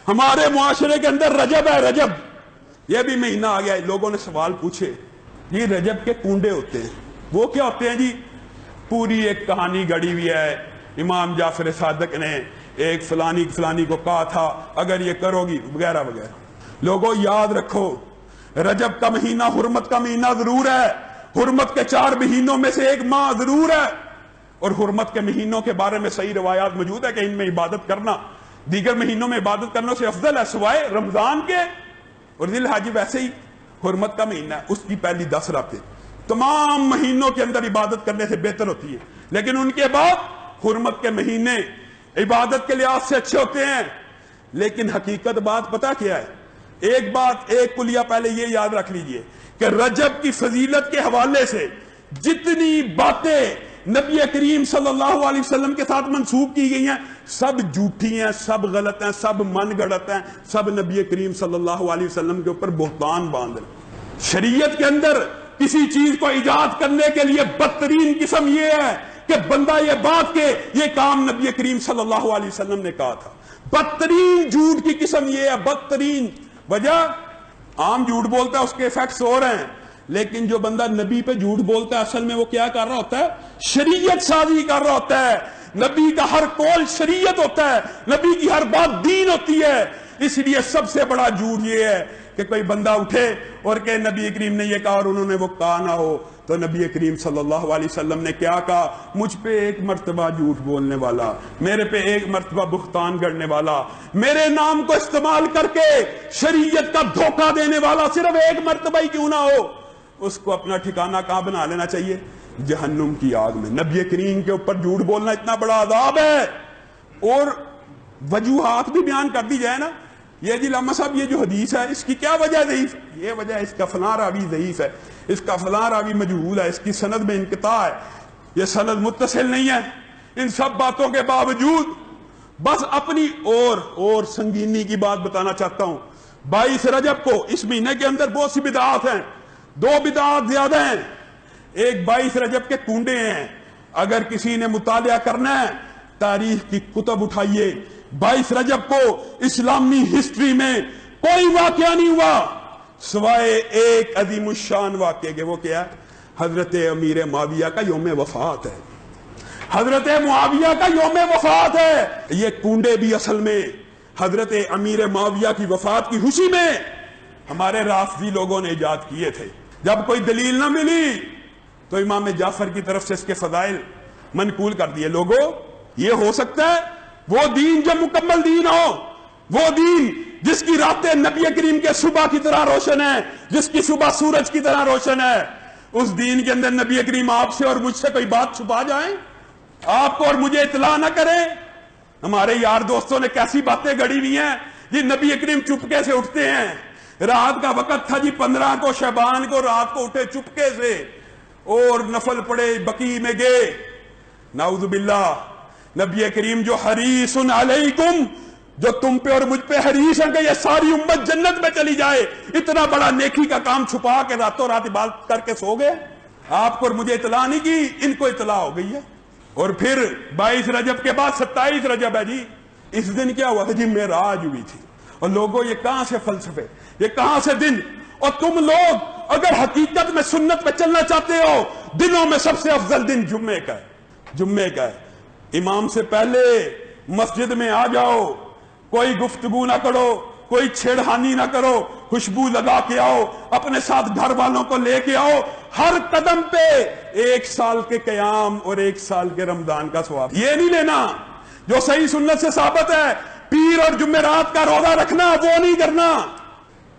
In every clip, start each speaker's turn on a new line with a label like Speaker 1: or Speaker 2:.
Speaker 1: ہمارے معاشرے کے اندر رجب ہے، رجب یہ بھی مہینہ آ گیا ہے. لوگوں نے سوال پوچھے یہ رجب کے کنڈے ہوتے ہیں وہ کیا ہوتے ہیں جی؟ پوری ایک کہانی گڑی ہوئی ہے. امام جعفر صادق نے ایک فلانی کو کہا تھا اگر یہ کرو گی وغیرہ وغیرہ. لوگوں یاد رکھو رجب کا مہینہ حرمت کا مہینہ ضرور ہے، حرمت کے 4 مہینوں میں سے ایک ماہ ضرور ہے، اور حرمت کے مہینوں کے بارے میں صحیح روایات موجود ہے کہ ان میں عبادت کرنا دیگر مہینوں میں عبادت کرنے سے افضل ہے سوائے رمضان کے. اور ذی الحج ویسے ہی حرمت کا مہینہ ہے، اس کی پہلی 10 راتیں تمام مہینوں کے اندر عبادت کرنے سے بہتر ہوتی ہے، لیکن ان کے بعد حرمت کے مہینے عبادت کے لحاظ سے اچھے ہوتے ہیں. لیکن حقیقت بات پتہ کیا ہے؟ ایک بات ایک کلیہ پہلے یہ یاد رکھ لیجئے کہ رجب کی فضیلت کے حوالے سے جتنی باتیں نبی کریم صلی اللہ علیہ وسلم کے ساتھ منسوب کی گئی ہیں سب جھوٹی ہیں، سب غلط ہیں، سب من گڑت ہیں، سب نبی کریم صلی اللہ علیہ وسلم کے اوپر بہتان باندھ رہے. شریعت کے اندر کسی چیز کو ایجاد کرنے کے لیے بدترین قسم یہ ہے کہ بندہ یہ بات کہ یہ کام نبی کریم صلی اللہ علیہ وسلم نے کہا تھا. بدترین جھوٹ کی قسم یہ ہے، بدترین. وجہ عام جھوٹ بولتا ہے اس کے ایفیکٹس ہو رہے ہیں، لیکن جو بندہ نبی پہ جھوٹ بولتا ہے اصل میں وہ کیا کر رہا ہوتا ہے؟ شریعت سازی کر رہا ہوتا ہے. نبی کا ہر قول شریعت ہوتا ہے، نبی کی ہر بات دین ہوتی ہے. اس لیے سب سے بڑا جھوٹ یہ ہے کہ کوئی بندہ اٹھے اور کہ نبی کریم نے یہ کہا اور انہوں نے وہ کہا نہ ہو. تو نبی کریم صلی اللہ علیہ وسلم نے کیا کہا؟ مجھ پہ 1 مرتبہ جھوٹ بولنے والا، میرے پہ 1 مرتبہ بہتان گڑنے والا، میرے نام کو استعمال کر کے شریعت کا دھوکہ دینے والا صرف 1 مرتبہ ہی کیوں نہ ہو، اس کو اپنا ٹھکانہ کہاں بنا لینا چاہیے؟ جہنم کی آگ میں. نبی کریم کے اوپر جھوٹ بولنا اتنا بڑا عذاب ہے. اور وجوہات بھی بیان کر دی جائے نا، یہ جی لامہ صاحب یہ جو حدیث ہے اس کی کیا وجہ ضعیف؟ یہ وجہ اس کا فلاں راوی ضعیف ہے، اس کا فلاں راوی مجہول ہے، اس کی سند میں انقطاع ہے، یہ سند متصل نہیں ہے. ان سب باتوں کے باوجود بس اپنی اور سنگینی کی بات بتانا چاہتا ہوں. 22 رجب کو اس مہینے کے اندر بہت سی بدعات ہیں، 2 بدعات زیادہ ہیں. ایک 22 رجب کے کنڈے ہیں. اگر کسی نے مطالعہ کرنا ہے تاریخ کی کتب اٹھائیے. 22 رجب کو اسلامی ہسٹری میں کوئی واقعہ نہیں ہوا سوائے ایک عظیم الشان واقعے کے. وہ کیا؟ حضرت امیر معاویہ کا یوم وفات ہے. حضرت معاویہ کا یوم وفات ہے. یہ کنڈے بھی اصل میں حضرت امیر معاویہ کی وفات کی خوشی میں ہمارے رافضی لوگوں نے ایجاد کیے تھے. جب کوئی دلیل نہ ملی تو امام جعفر کی طرف سے اس کے فضائل منقول کر دیے. لوگوں یہ ہو سکتا ہے وہ دین جو مکمل دین ہو، وہ دین جس کی راتیں نبی کریم کے صبح کی طرح روشن ہے، جس کی صبح سورج کی طرح روشن ہے، اس دین کے اندر نبی کریم آپ سے اور مجھ سے کوئی بات چھپا جائیں، آپ کو اور مجھے اطلاع نہ کریں. ہمارے یار دوستوں نے کیسی باتیں گڑی ہوئی ہیں جی. نبی کریم چپکے سے اٹھتے ہیں، رات کا وقت تھا جی 15 کو شعبان کو، رات کو اٹھے چپکے سے اور نفل پڑے، بقیع میں گئے. نعوذ باللہ. نبی کریم جو حریص علیکم، جو تم پہ اور مجھ پہ حریص ہیں کہ یہ ساری امت جنت میں چلی جائے، اتنا بڑا نیکی کا کام چھپا کے راتوں رات عبادت کر کے سو گئے. آپ کو اور مجھے اطلاع نہیں کی، ان کو اطلاع ہو گئی ہے. اور پھر 22 رجب کے بعد 27 رجب ہے جی. اس دن کیا ہوا تھا جی؟ معراج ہوئی تھی. اور لوگوں یہ کہاں سے فلسفے، یہ کہاں سے دن؟ اور تم لوگ اگر حقیقت میں سنت پہ چلنا چاہتے ہو، دنوں میں سب سے افضل دن جمعے کا ہے. جمعے کا ہے. امام سے پہلے مسجد میں آ جاؤ، کوئی گفتگو نہ کرو، کوئی چھیڑخانی نہ کرو، خوشبو لگا کے آؤ، اپنے ساتھ گھر والوں کو لے کے آؤ. ہر قدم پہ 1 سال کے قیام اور 1 سال کے رمضان کا ثواب. یہ نہیں لینا جو صحیح سنت سے ثابت ہے. پیر اور جمعرات کا روزہ رکھنا وہ نہیں کرنا.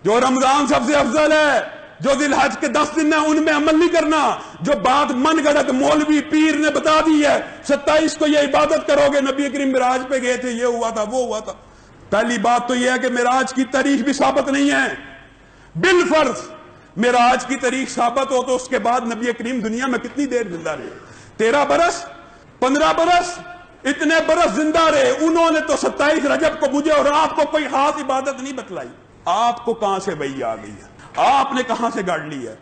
Speaker 1: جو رمضان سب سے افضل ہے، جو ذی الحج کے 10 دن ہیں ان میں عمل نہیں کرنا. جو بات من گڑت مولوی پیر نے بتا دی ہے 27 کو یہ عبادت کرو گے، نبی کریم معراج پہ گئے تھے، یہ ہوا تھا وہ ہوا تھا. پہلی بات تو یہ ہے کہ معراج کی تاریخ بھی ثابت نہیں ہے. بالفرض معراج کی تاریخ ثابت ہو تو اس کے بعد نبی کریم دنیا میں کتنی دیر زندہ رہے؟ 13 برس، 15 برس، اتنے برس زندہ رہے. انہوں نے تو 27 رجب کو مجھے اور آپ کو کوئی خاص عبادت نہیں بتلائی. آپ کو کہاں سے وحی آ گئی ہے؟ آپ نے کہاں سے گاڑ لی ہے؟